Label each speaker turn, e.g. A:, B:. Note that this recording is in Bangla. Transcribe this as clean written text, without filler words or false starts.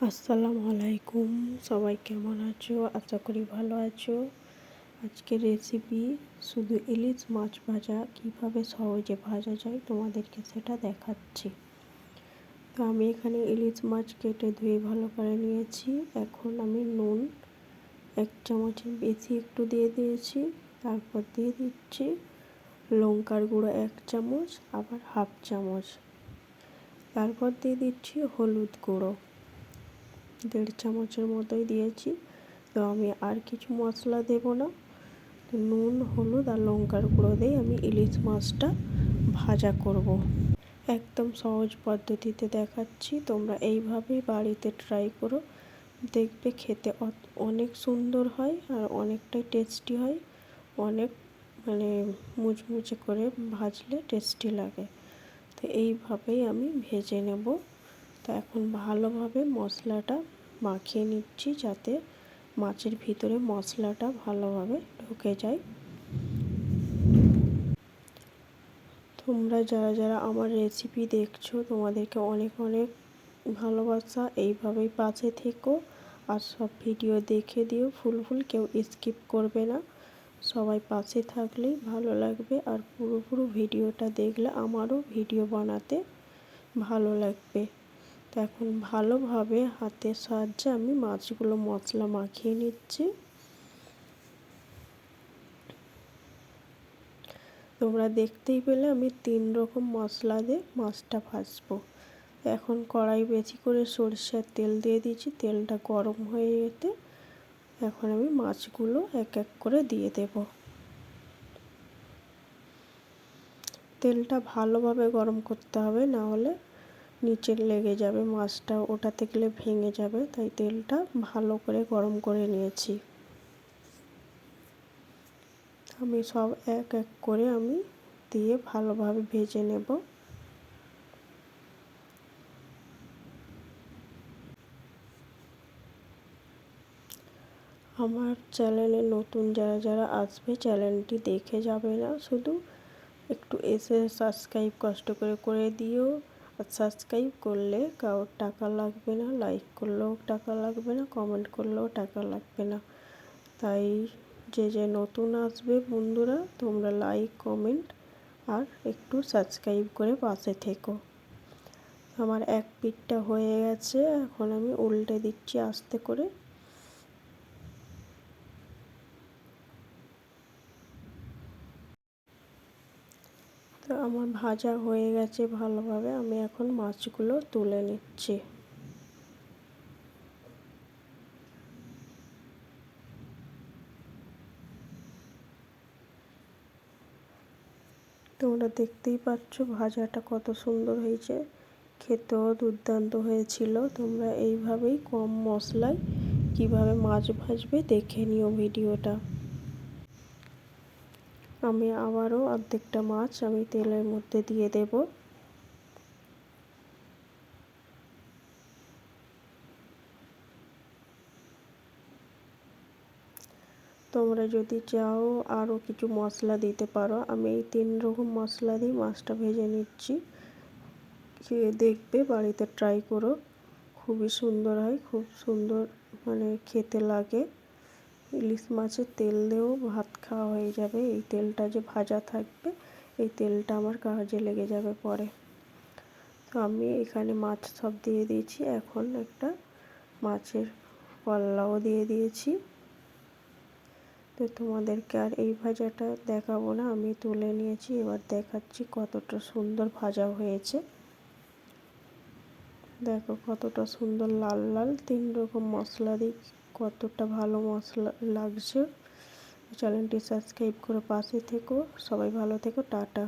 A: আসসালামু আলাইকুম। সবাই কেমন আছো? আশা করি ভালো আছো। আজকের রেসিপি শুধু ইলিশ মাছ ভাজা কিভাবে সহজে ভাজা যায় তোমাদেরকে সেটা দেখাচ্ছি। তো আমি এখানে ইলিশ মাছ কেটে ধুয়ে ভালো করে নিয়েছি। এখন আমি নুন 1 চামচের বেশি একটু দিয়ে দিয়েছি। তারপর দিয়ে দিচ্ছি লঙ্কার গুঁড়ো 1 চামচ, আবার 1/2 চামচ। তারপর দিয়ে দিচ্ছি হলুদ গুঁড়ো 1.5 চামচের মতোই দিয়েছি। তো আমি আর কিছু মশলা দেব না। তো নুন, হলুদ আর লঙ্কার গুঁড়ো দিয়ে আমি ইলিশ মাছটা ভাজা করব। একদম সহজ পদ্ধতিতে দেখাচ্ছি, তোমরা এইভাবেই বাড়িতে ট্রাই করো, দেখবে খেতে অনেক সুন্দর হয় আর অনেকটাই টেস্টি হয়। অনেক মুচমুচে করে ভাজলে টেস্টি লাগে। তো এইভাবেই আমি ভেজে নেব। তো এখন ভালোভাবে মশলাটা মাখিয়ে নিচ্ছি, যাতে মাছের ভিতরে মশলাটা ভালোভাবে ঢুকে যায়। তোমরা যারা যারা আমার রেসিপি দেখছো তোমাদেরকে অনেক অনেক ভালোবাসা। এইভাবেই পাশে থেকো আর সব ভিডিও দেখে দিও। ফুল কেউ স্কিপ করবে না। সবাই পাশে থাকলেই ভালো লাগবে আর পুরো ভিডিওটা দেখলে আমারও ভিডিও বানাতে ভালো লাগবে। তো এখন ভালোভাবে হাতের সাহায্যে আমি মাছগুলো মশলা মাখিয়ে নিচ্ছি। তোমরা দেখতেই পেলে আমি 3 রকম মশলা দিয়ে মাছটা ভাজবো। এখন কড়াই বেশি করে সরষের তেল দিয়ে দিয়েছি। তেলটা গরম হয়ে যেতে এখন আমি মাছগুলো এক এক করে দিয়ে দেব। তেলটা ভালোভাবে গরম করতে হবে, না হলে নিচে লেগে যাবে, মাছটা ওঠাতে গেলে ভেঙে যাবে। তাই তেলটা ভালো করে গরম করে নিয়েছি। আমি সব এক এক করে আমি দিয়ে ভালোভাবে ভেজে নেব। আমার চ্যানেলে নতুন যারা যারা আসবে চ্যানেলটি দেখে যাবে না, শুধু একটু এসে সাবস্ক্রাইব কষ্ট করে দিও। আর সাবস্ক্রাইব করলে কারোর টাকা লাগবে না, লাইক করলেও টাকা লাগবে না, কমেন্ট করলেও টাকা লাগবে না। তাই যে নতুন আসবে বন্ধুরা, তোমরা লাইক, কমেন্ট আর একটু সাবস্ক্রাইব করে পাশে থেকো। আমার এক পিঠটা হয়ে গেছে, এখন আমি উল্টে দিচ্ছি আস্তে করে। তো আমার ভাজা হয়ে গেছে ভালোভাবে, আমি এখন মাছগুলো তুলে নিচ্ছি। তোমরা দেখতেই পাচ্ছ ভাজাটা কত সুন্দর হয়েছে, খেতেও দুর্দান্ত হয়েছিল। তোমরা এইভাবেই কম মশলায় কিভাবে মাছ ভাজবে দেখে নিও ভিডিওটা। আমি আবারও অর্ধেকটা মাছ আমি তেলের মধ্যে দিয়ে দেব। তোমরা যদি চাও আরও কিছু মশলা দিতে পারো। আমি এই 3 রকম মশলা দিয়ে মাছটা ভেজে নিচ্ছি। খেয়ে দেখবে, বাড়িতে ট্রাই করো, খুবই সুন্দর হয়, খুব সুন্দর খেতে লাগে। ইলিশ মাছের তেল দিয়েও ভাত খাওয়া হয়ে যাবে। এই তেলটা যে ভাজা থাকবে, এই তেলটা আমার কাজে লেগে যাবে পরে। তো আমি এখানে মাছ সব দিয়ে দিয়েছি। এখন একটা মাছের কল্লাও দিয়ে দিয়েছি। তো তোমাদেরকে আর এই ভাজাটা দেখাবো না, আমি তুলে নিয়েছি। এবার দেখাচ্ছি কতটা সুন্দর ভাজা হয়েছে। দেখো কতটা সুন্দর লাল লাল, 3 রকম মশলা দিয়ে কতটা ভালো মশলা লাগছে। চ্যানেলটি সাবস্ক্রাইব করে পাশে থেকো। সবাই ভালো থেকো। টাটা।